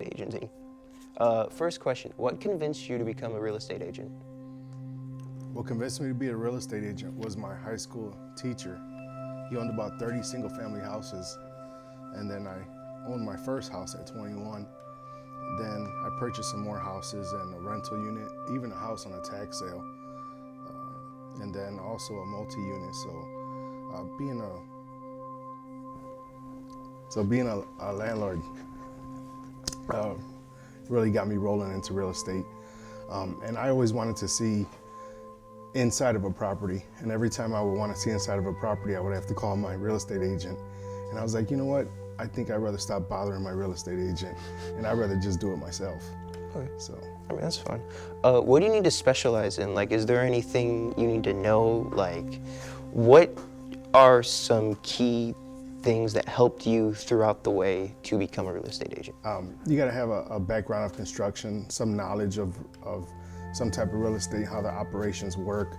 agenting. First question, what convinced you to become a real estate agent? What convinced me to be a real estate agent was my high school teacher. He owned about 30 single family houses, and then I owned my first house at 21. Then I purchased some more houses and a rental unit, even a house on a tax sale, and then also a multi-unit. So being a landlord really got me rolling into real estate. And I always wanted to see inside of a property. And every time I would want to see inside of a property, I would have to call my real estate agent. And I was like, you know what? I think I'd rather stop bothering my real estate agent, and I'd rather just do it myself. Okay. So. I mean, that's fun. What do you need to specialize in? Like, is there anything you need to know? Like, what are some key things that helped you throughout the way to become a real estate agent? You got to have a background of construction, some knowledge of some type of real estate, how the operations work.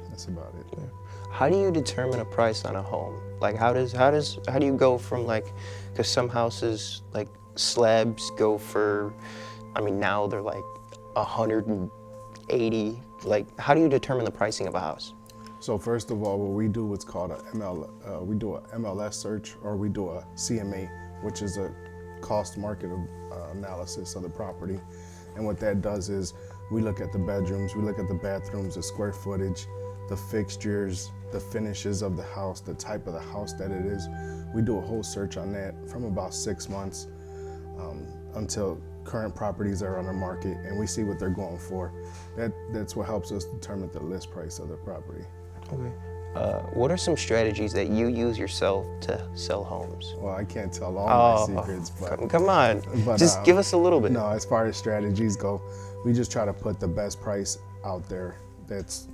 That's about it. Yeah. How do you determine a price on a home? Like, how do you go from, like, because some houses, like slabs, go for, I mean, now they're like 180. Like, how do you determine the pricing of a house? So first of all, what we do what's called we do a MLS search, or we do a CMA, which is a cost market analysis of the property. And what that does is we look at the bedrooms, we look at the bathrooms, the square footage, the fixtures, the finishes of the house, the type of the house that it is. We do a whole search on that from about 6 months until current properties are on the market, and we see what they're going for. That's what helps us determine the list price of the property. Okay. What are some strategies that you use yourself to sell homes? Well, I can't tell all my secrets, but come on, just give us a little bit. No, as far as strategies go, we just try to put the best price out there. That's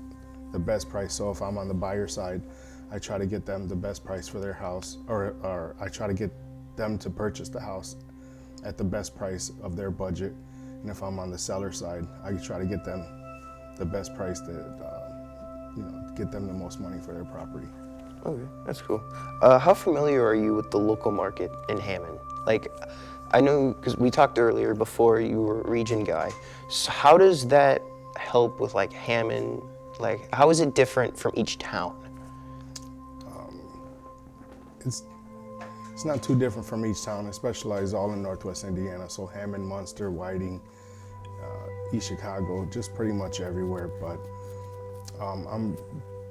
the best price. So if I'm on the buyer side, I try to get them the best price for their house, or I try to get them to purchase the house at the best price of their budget. And if I'm on the seller side, I try to get them the best price that get them the most money for their property. Okay, that's cool. How familiar are you with the local market in Hammond? Like, I know, because we talked earlier before you were a region guy. So how does that help with, like, Hammond? Like, how is it different from each town? It's not too different from each town. I specialize all in Northwest Indiana, so Hammond, Munster, Whiting, East Chicago, just pretty much everywhere. But I'm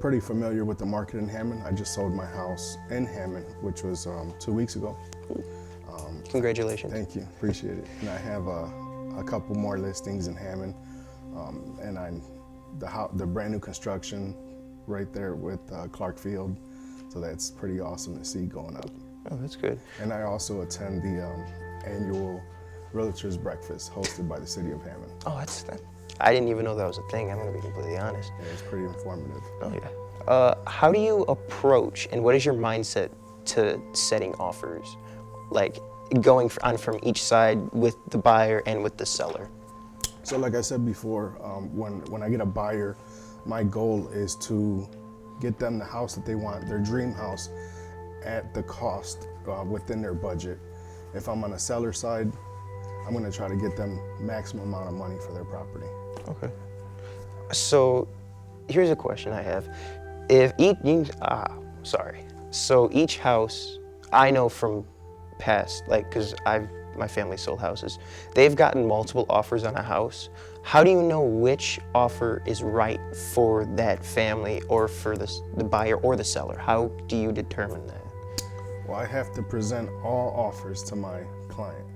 pretty familiar with the market in Hammond. I just sold my house in Hammond, which was 2 weeks ago. Congratulations. Thank you, appreciate it. And I have a couple more listings in Hammond, and the brand new construction right there with Clark Field. So that's pretty awesome to see going up. Oh, that's good. And I also attend the annual Realtors Breakfast hosted by the city of Hammond. Oh, I didn't even know that was a thing. I'm gonna be completely honest. Yeah, it's pretty informative. Oh yeah. How do you approach, and what is your mindset to setting offers? Like, going on from each side with the buyer and with the seller? So like I said before, when I get a buyer, my goal is to get them the house that they want, their dream house, at the cost within their budget. If I'm on a seller side, I'm gonna try to get them maximum amount of money for their property. Okay. So here's a question I have. So each house, I know from past, like, because my family sold houses, they've gotten multiple offers on a house. How do you know which offer is right for that family, or for the buyer or the seller? How do you determine that? Well, I have to present all offers to my client,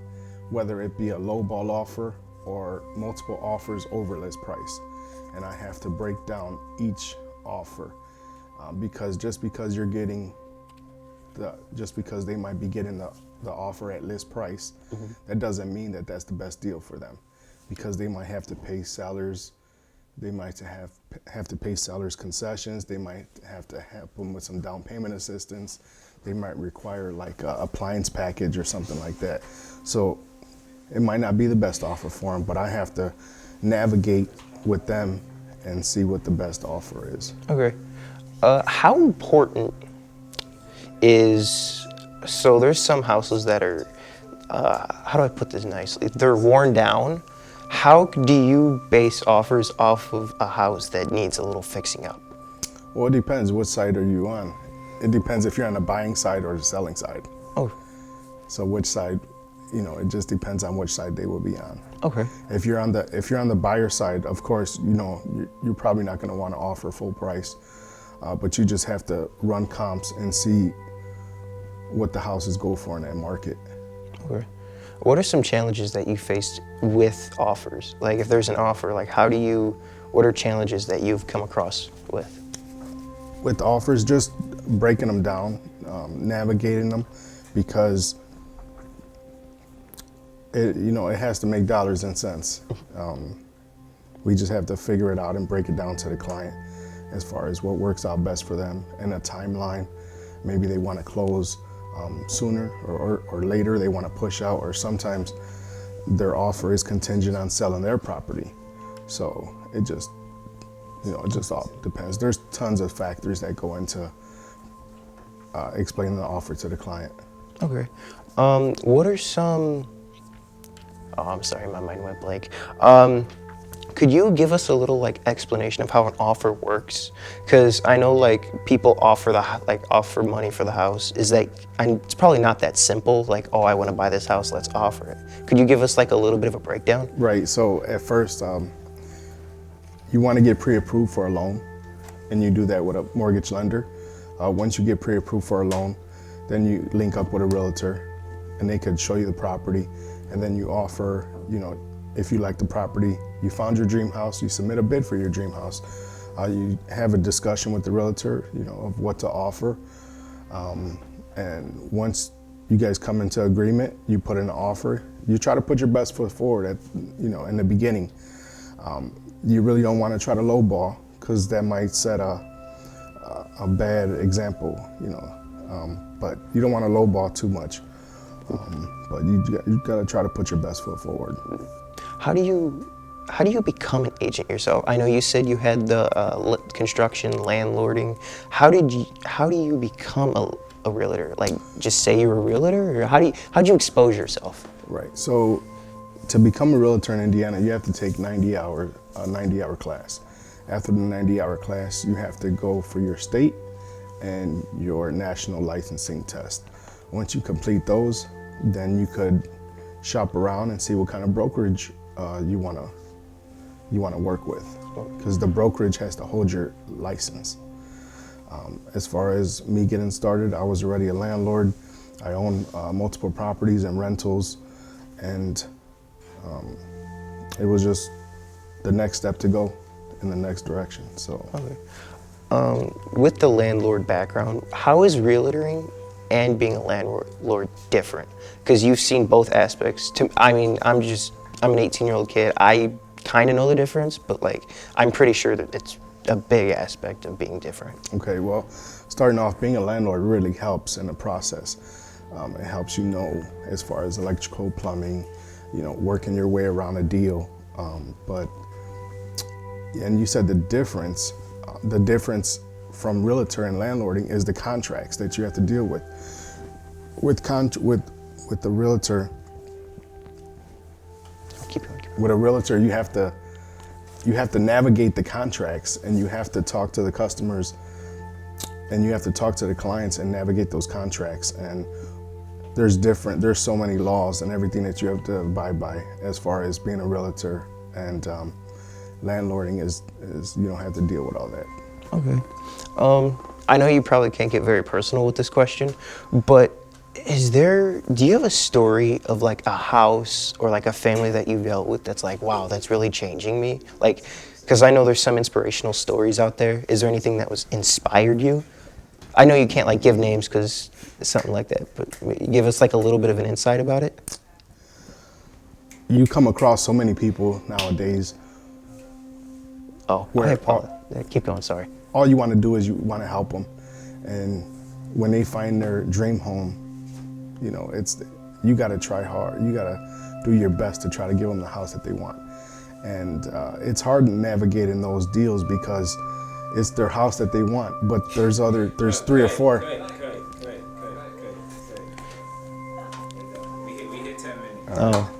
whether it be a lowball offer or multiple offers over list price. And I have to break down each offer, because just because they might be getting the offer at list price, that doesn't mean that that's the best deal for them, because they might have to pay sellers. They might have to pay sellers concessions. They might have to help them with some down payment assistance. They might require like a appliance package or something like that. So it might not be the best offer for them, but I have to navigate with them and see what the best offer is. Okay. How important is, so there's some houses that are how do I put this nicely? They're worn down. How do you base offers off of a house that needs a little fixing up? Well, it depends. What side are you on? It depends if you're on the buying side or the selling side. Oh, So which side, it just depends on which side they will be on. okay. If you're on the buyer side, of course, you're probably not going to want to offer full price, but you just have to run comps and see what the houses go for in that market. Okay. What are some challenges that you faced with offers? Like if there's an offer, like what are challenges that you've come across with? With offers, just breaking them down, navigating them, because it has to make dollars and cents. We just have to figure it out and break it down to the client as far as what works out best for them and a timeline. Maybe they want to close sooner or later, they want to push out, or sometimes their offer is contingent on selling their property. So it just all depends. There's tons of factors that go into explaining the offer to the client. Okay. What are some, oh, I'm sorry, my mind went blank. Could you give us a little explanation of how an offer works? Because I know people offer offer money for the house. It's probably not that simple. Oh, I want to buy this house, let's offer it. Could you give us a little bit of a breakdown? Right. So at first, you want to get pre-approved for a loan, and you do that with a mortgage lender. Once you get pre-approved for a loan, then you link up with a realtor, and they could show you the property, and then you offer, if you like the property, you found your dream house, you submit a bid for your dream house. You have a discussion with the realtor, of what to offer. And once you guys come into agreement, you put in an offer. You try to put your best foot forward in the beginning. You really don't want to try to lowball, because that might set a bad example, but you don't want to lowball too much. But you got to try to put your best foot forward. How do you become an agent yourself? I know you said you had the construction, landlording. How do you become a realtor? Just say you're a realtor, or how'd you expose yourself? Right. So to become a realtor in Indiana, you have to take a 90-hour class. After the 90-hour class, you have to go for your state and your national licensing test. Once you complete those, then you could shop around and see what kind of brokerage you want to work with, because the brokerage has to hold your license. As far as me getting started, I was already a landlord. I own multiple properties and rentals, and it was just the next step to go in the next direction. So, okay. With the landlord background, how is realtoring and being a landlord different? Because you've seen both aspects. I'm an 18-year-old kid. I kind of know the difference, but I'm pretty sure that it's a big aspect of being different. Okay, well, starting off, being a landlord really helps in the process. It helps as far as electrical, plumbing, working your way around a deal. And you said the difference from realtor and landlording is the contracts that you have to deal with. With the realtor, Keep going. with a realtor, you have to navigate the contracts, and you have to talk to the customers, and you have to talk to the clients and navigate those contracts. And there's so many laws and everything that you have to abide by as far as being a realtor, and landlording is you don't have to deal with all that. Okay. I know you probably can't get very personal with this question, but do you have a story of a house or a family that you dealt with that's wow, that's really changing me? Because I know there's some inspirational stories out there. Is there anything that was inspired you? I know you can't give names because it's something like that, but give us a little bit of an insight about it. You come across so many people nowadays. Oh, keep going, sorry. All you want to do is you want to help them, and when they find their dream home, you got to try hard. You got to do your best to try to give them the house that they want, and it's hard navigating those deals because it's their house that they want, but there's 3 or 4. We hit Oh.